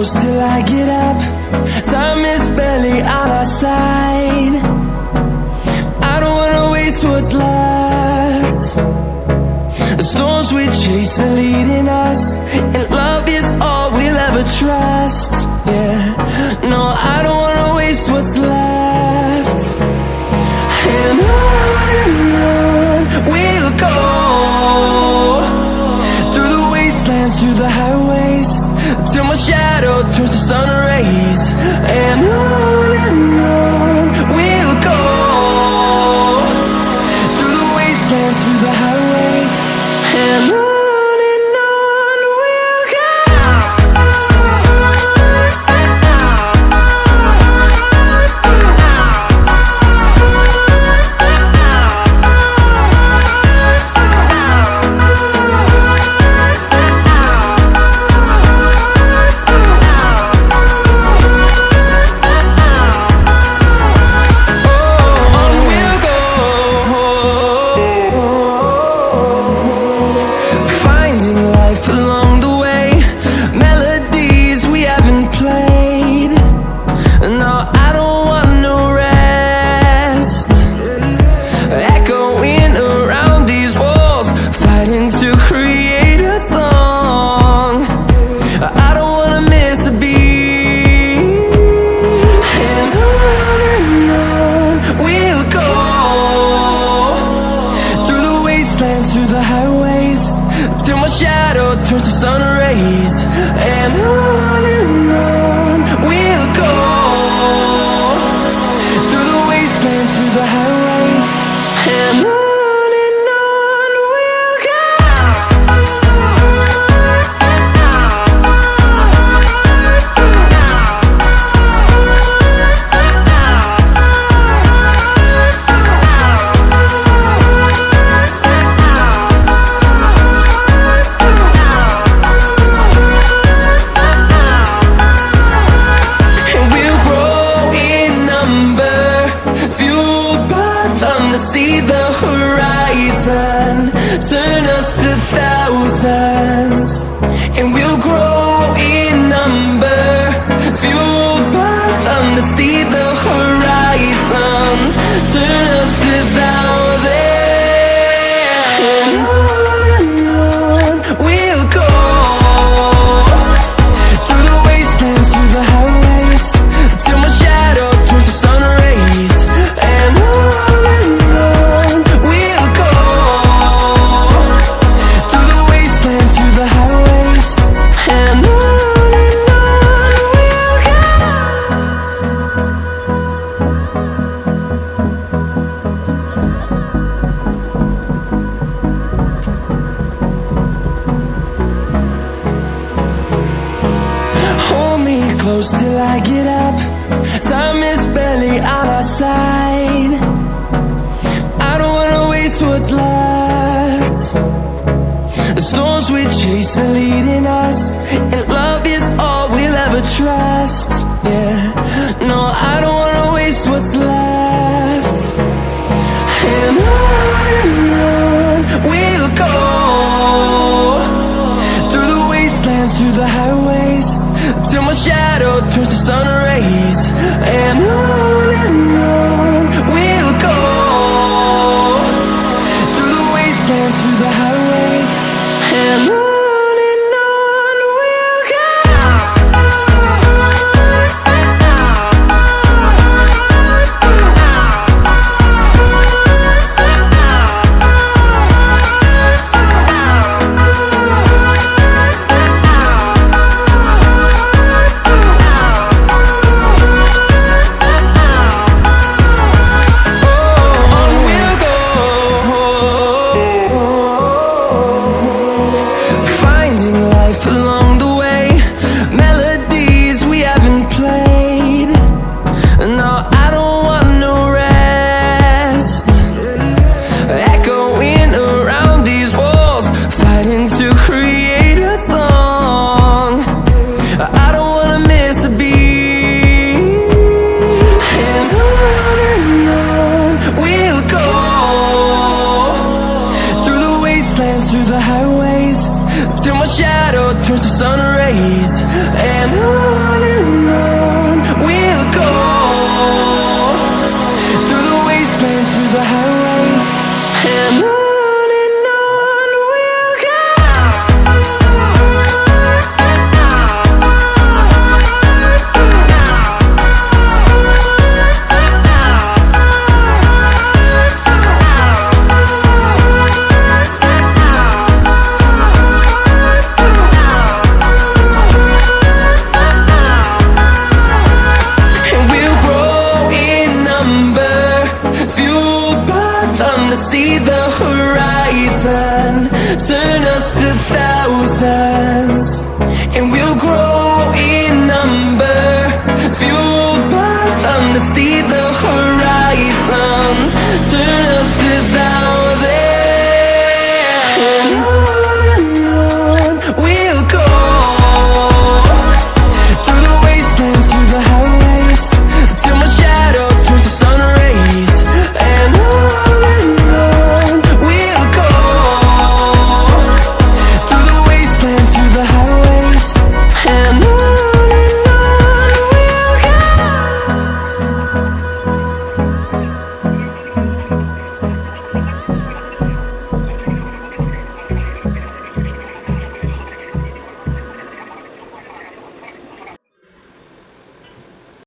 close till I get up. Time is barely on our side. I don't wanna waste what's left. The storms we chase are leading us, and love is all we'll ever trust. Yeah, no, I don't wanna waste what's left. And on we'll go, through the wastelands, through the highways, till my shadow turns to sun rays. And on we'll go, through the wastelands, through the highways, and on we'll go. Through the highways, till my shadow turns to sun rays. And on we'll go, through the wastelands, through the highways, and on we'll go. To see the horizon, turn us to thousands, and we'll grow in number, fueled by them. To see the horizon, turn us to thousands, and on we'll go, through the wastelands, through the highways, till my shadow turns to sun rays. And close till I get up. Time is barely on our side. I don't wanna waste what's left. The storms we chase are leading us, and love is all we'll ever trust. Yeah, no, I don't wanna waste what's left. And on we'll go, through the wastelands, through the highways, till my shadow